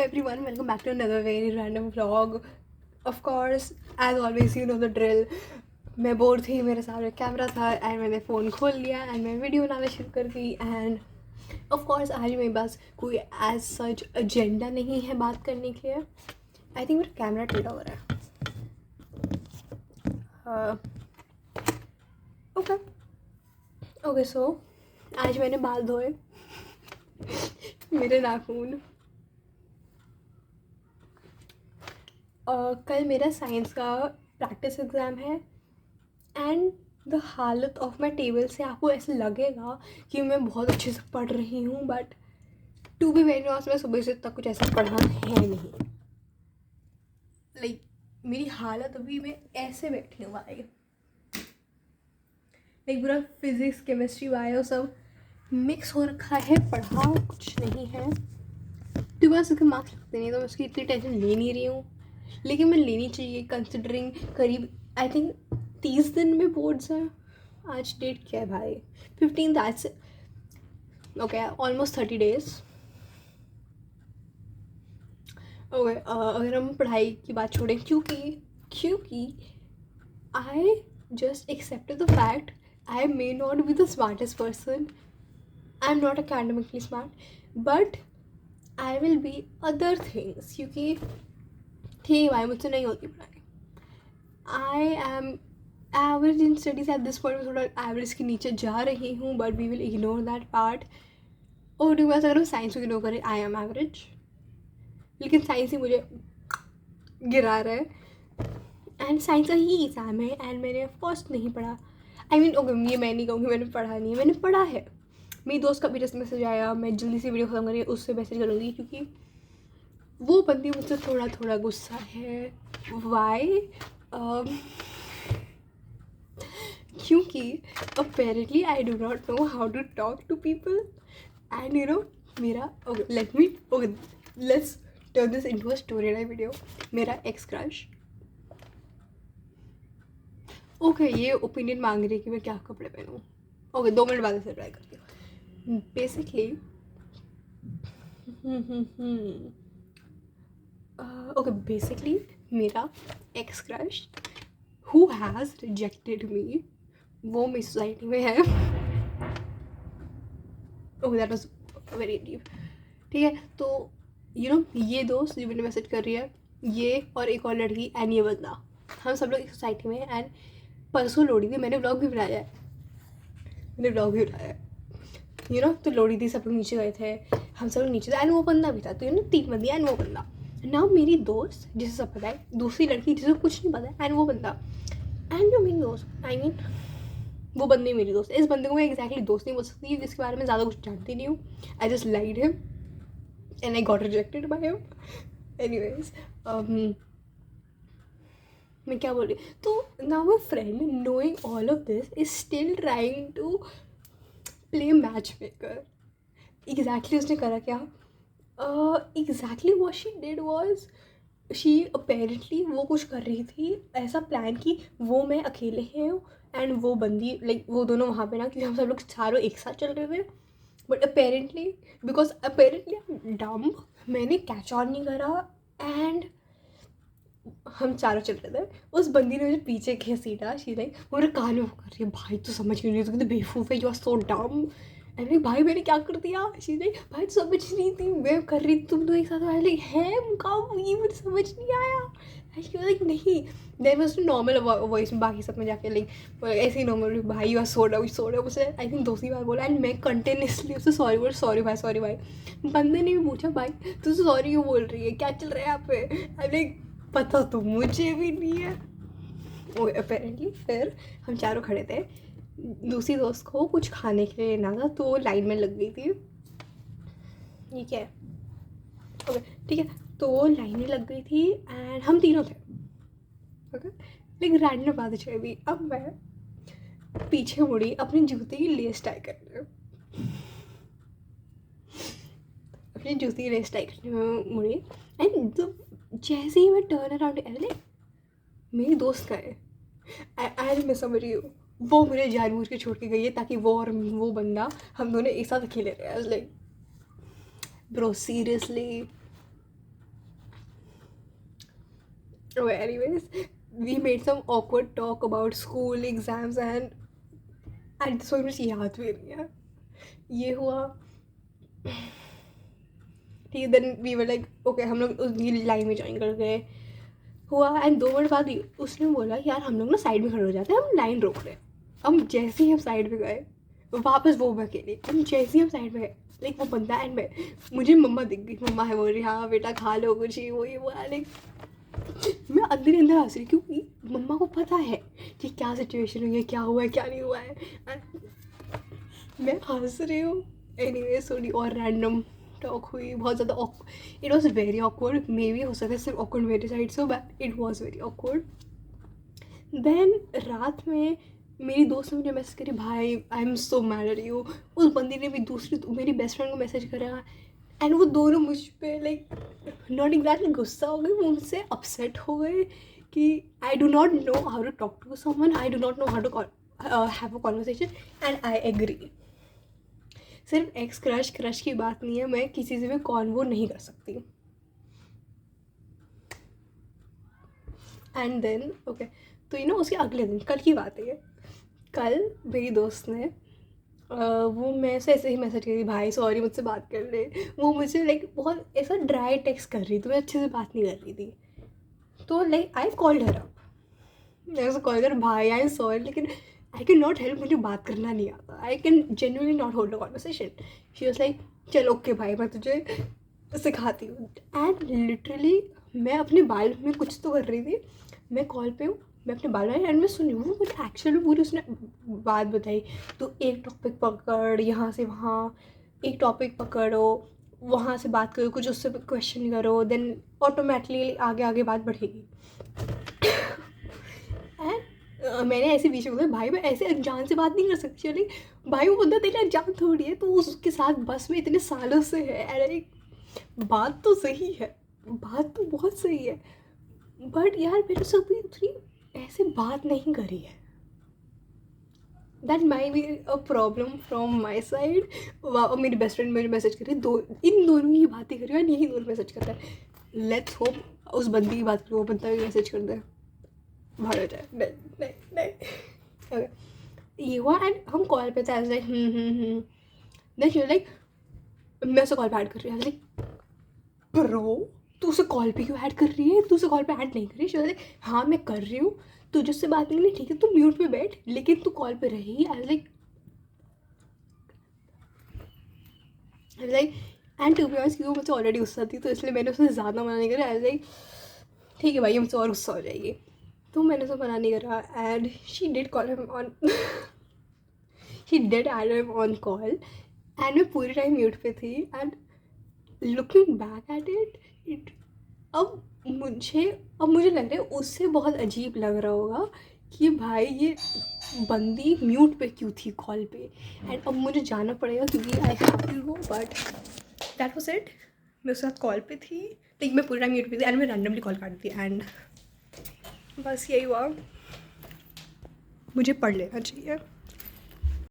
everyone, welcome back to another very random vlog. Of course, as always, you know the drill. मैं bore थी, मेरे सामने camera था and मैंने phone खोल लिया एंड मैं वीडियो बनाना शुरू कर दी. एंड ऑफ कोर्स आज मेरे पास कोई एज सच एजेंडा नहीं है बात करने के लिए. आई थिंक मेरा कैमरा टेढ़ा हो रहा है. ओके सो आज मैंने बाल धोए. मेरे नाखून. कल मेरा साइंस का प्रैक्टिस एग्ज़ाम है एंड द हालत ऑफ माई टेबल से आपको ऐसे लगेगा कि मैं बहुत अच्छे से पढ़ रही हूँ, but to be very honest मैं सुबह से इतना कुछ ऐसा पढ़ा है नहीं. लाइक मेरी हालत अभी मैं ऐसे बैठी हूँ भाई. लाइक पूरा फिज़िक्स केमिस्ट्री बायो सब मिक्स हो रखा है, पढ़ा कुछ नहीं है. तो बस उसके मार्क्स लगते नहीं तो मैं उसकी इतनी टेंशन ले नहीं रही हूँ, लेकिन मैं लेनी चाहिए कंसिडरिंग करीब आई थिंक 30 दिन में बोर्ड्स हैं. आज डेट क्या है भाई? 15. That's okay, almost 30 days. Okay, अगर हम पढ़ाई की बात छोड़ें क्योंकि I just accepted the fact I may not be the smartest person. I am not academically smart but I will be other things, क्योंकि ठीक भाई मुझसे नहीं होती पढ़ाई. I am average in studies at this point. मैं थोड़ा average के नीचे जा रही हूँ but we will ignore that part. और टू बस अगर हम साइंस को इग्नोर करें आई एम एवरेज, लेकिन साइंस ही मुझे गिरा रहा है. एंड साइंस का ही एग्ज़ाम है एंड मैंने ऑफकोर्स नहीं पढ़ा. आई मीन ओके, ये मैं नहीं कहूँगी मैंने पढ़ा नहीं है, मैंने पढ़ा है. मेरी दोस्त का भी जस्ट मैसेज आया, मैं जल्दी से वीडियो ख़त्म करिए उससे मैसेज करूँगी क्योंकि वो बंदी मुझसे थोड़ा गुस्सा है. वाई? क्योंकि apparently I do not know how to talk to people and you know मेरा let's turn this into a story like video. मेरा एक्स क्रश. ओके, ये ओपिनियन मांग रही है कि मैं क्या कपड़े पहनूँ. ओके, 2 मिनट बाद से ट्राई करती हूँ. बेसिकली ओके, बेसिकली मेरा ex crush who has rejected मी, वो मेरी सोसाइटी में है. Okay, that was very deep. ठीक है, तो यू नो ये दोस्त जो मैंने मैसेज कर रही है, ये और एक और लड़की एंड ये बंदा, हम सब लोग एक सोसाइटी में. एंड परसों लोड़ी थी, मैंने ब्लॉग भी बनाया है यू नो. तो लोड़ी थी, सब लोग नीचे गए थे, हम सब लोग नीचे थे एंड वो बंदा भी था. तो यू नो 3 बंदी एंड वो बंदा. नाउ मेरी दोस्त जिसे सब पता है, दूसरी लड़की जिसे कुछ नहीं पता है एंड वो बंदा. एंड जो मेरी दोस्त आई मीन वो बंदी मेरी दोस्त. इस बंदे को मैं एग्जैक्टली दोस्त नहीं बोल सकती क्योंकि इसके बारे में ज़्यादा कुछ जानती नहीं हूँ. I just lied him and I got rejected by him. Anyways, मैं क्या बोल रही. तो now my friend knowing all of this is still trying to play matchmaker. Exactly उसने करा क्या? Exactly what she did was she apparently वो कुछ कर रही थी ऐसा प्लान कि वो मैं अकेले हैं एंड वो बंदी लाइक वो दोनों वहाँ पे ना, क्योंकि हम सब लोग चारों एक साथ चल रहे थे. बट अपेरेंटली बिकॉज अपेरेंटली डम मैंने कैच ऑन नहीं करा एंड हम चारों चल रहे थे. उस बंदी ने मुझे पीछे घसीटा. शी लाइक वो मेरे कान में कर रही है, भाई तू समझ क्यों नहीं, तू कितनी बेवकूफ़ है, यू आर सो डम. अरे भाई मैंने क्या कर दिया? शी लाइक भाई तू समझ नहीं थी, मैं कर रही थी, तुम तो एक साथ आए. लाइक है कब, ये मुझे समझ नहीं आया. लाइक नहीं, देन वाज नॉर्मल वॉइस में बाकी सब में जाके लाइक ऐसे ही नॉर्मल, भाई यू आर सो डम उसे आई थिंक दूसरी बार बोला. एंड मैं कंटिन्यूसली उससे सॉरी बोल, सॉरी भाई. बंदे ने भी पूछा भाई तू सॉरी क्यों बोल रही है, क्या चल रहा है यहाँ पे. आई लाइक पता तो मुझे भी नहीं है. वो अपेरेंटली फिर हम चारों खड़े थे, दूसरी दोस्त को कुछ खाने के लिए लेना था तो वो लाइन में लग गई थी. ये क्या है? ओके ठीक है, तो वो लाइन में लग गई थी एंड हम तीनों थे. ओके, लेकिन रैंडम बात चल रही. अब मैं पीछे मुड़ी अपने जूते की लेस टाई करने, मुड़ी एंड जैसे ही मैं टर्न अराउंड अरे मेरी दोस्त का है. आज मैं समझ रही हूँ वो मुझे जानबूझ के छोड़ के गई है ताकि वो और वो बंदा हम दोनों एक साथ अकेले रहे. Like bro seriously Oh, anyways, we made some awkward talk about school exams and so मुझे याद भी नहीं है ये हुआ. ठीक है, then we were like okay, हम लोग उसकी लाइन में ज्वाइन कर गए. हुआ एंड 2 मिनट बाद उसने बोला यार हम लोग ना साइड में खड़े हो जाते हैं, हम लाइन रोक रहे हैं. हम जैसे ही हम साइड में गए वापस वो मैं अकेले, हम जैसे ही हम साइड में गए लाइक वो बंदा एंड मैं, मुझे मम्मा दिख गई. मम्मा है बोल रही हाँ बेटा खा लो कुछ ही वो ये वो लाइक मैं अंदर ही अंदर हंस रही क्योंकि मम्मा को पता है कि क्या सिचुएशन हुई है, क्या हुआ है क्या नहीं हुआ है. मैं हंस रही हूँ. एनीवे थोड़ी और रैंडम टॉक हुई, बहुत ज़्यादा it was very awkward. Maybe हो सकता है सिर्फ ऑकवर्ड मेरे साइड से, but it was very awkward. Then रात में मेरी दोस्त ने मुझे मैसेज करी भाई I am so mad at you. उस बंदी ने भी दूसरी मेरी बेस्ट फ्रेंड को मैसेज करा एंड वो दोनों मुझ पर लाइक नॉट एग्जैक्टली गुस्सा हो गए, वो मुझसे अपसेट हो गए कि I do not know how to talk to someone, I do not know how to have a conversation and I agree. सिर्फ एक्स क्रश की बात नहीं है, मैं किसी से भी कॉन्वो नहीं कर सकती. एंड देन ओके, तो यू नो उसके अगले दिन कल की बात है ये. कल मेरी दोस्त ने वो मैं से ऐसे ही मैसेज करी भाई सॉरी मुझसे बात कर ले. वो मुझे लाइक बहुत ऐसा ड्राई टेक्स्ट कर रही थी, मैं अच्छे से बात नहीं कर रही थी. तो like I called her up, मैं उसे कॉल कर भाई आई एम सॉरी लेकिन आई कैन नॉट हेल्प, मुझे बात करना नहीं आता, I can genuinely not hold a conversation. She was like चल ओके भाई मैं तुझे सिखाती हूँ. एंड लिटरली मैं अपने बाल में कुछ तो कर रही थी, मैं कॉल पे हूँ, मैं अपने बाल में एंड मैं सुन रही हूँ. मुझे एक्चुअली पूरी उसने बात बताई. तो एक टॉपिक पकड़ यहाँ से वहाँ, एक टॉपिक पकड़ो वहाँ से बात करो, कुछ उससे क्वेश्चन करो, देन ऑटोमेटिकली आगे आगे बात बढ़ेगी. एंड मैंने ऐसे बीच में बोला भाई मैं ऐसे अनजान से बात नहीं कर सकती. चलिए भाई वो बंदा तेरे अनजान थोड़ी है, तो उसके साथ बस में इतने सालों से है. अरे बात तो सही है, बात तो बहुत सही है, बट यार मेरे से भी उतनी ऐसे बात नहीं करी है. That my be a problem from my side. मेरी बेस्ट फ्रेंड मुझे मैसेज कर रही इन दोनों की बातें कर रही है, यही दोनों मैसेज करता है. लेट्स होप उस बंदी की बात करो, वो बंदा भी मैसेज कर दे, भाड़ हो जाए. नहीं नहीं नहीं ओके ये हुआ. एंड हम कॉल पे थे लाइक देन लाइक मैं उसे कॉल पे ऐड कर रही हूँ लाइक ब्रो तू उसे कॉल पे क्यों ऐड कर रही है, तू उसे कॉल पे ऐड नहीं कर रही है. हाँ मैं कर रही हूँ, तू जिससे बात नहीं ठीक है, तू म्यूट पे बैठ लेकिन तू कॉल पे रही. I like and to be honest क्योंकि मुझे ऑलरेडी गुस्सा थी तो इसलिए मैंने उसे ज़्यादा मना नहीं करा. आई लाइक ठीक है भाई हमसे और गुस्सा हो जाएगी, तो मैंने उसे मना नहीं करा. And she did call him on she did add him on call and मैं पूरे टाइम म्यूट पे थी. And looking back at it अब मुझे लग रहा है उससे बहुत अजीब लग रहा होगा कि भाई ये बंदी म्यूट पे क्यों थी कॉल पे. एंड अब मुझे जाना पड़ेगा क्योंकि I have to go. But that was it. मैं उसके साथ कॉल पे थी लेकिन मैं पूरा टाइम म्यूट पे थी एंड मैं रैंडमली कॉल काट दी. एंड बस यही हुआ, मुझे पढ़ लेना चाहिए.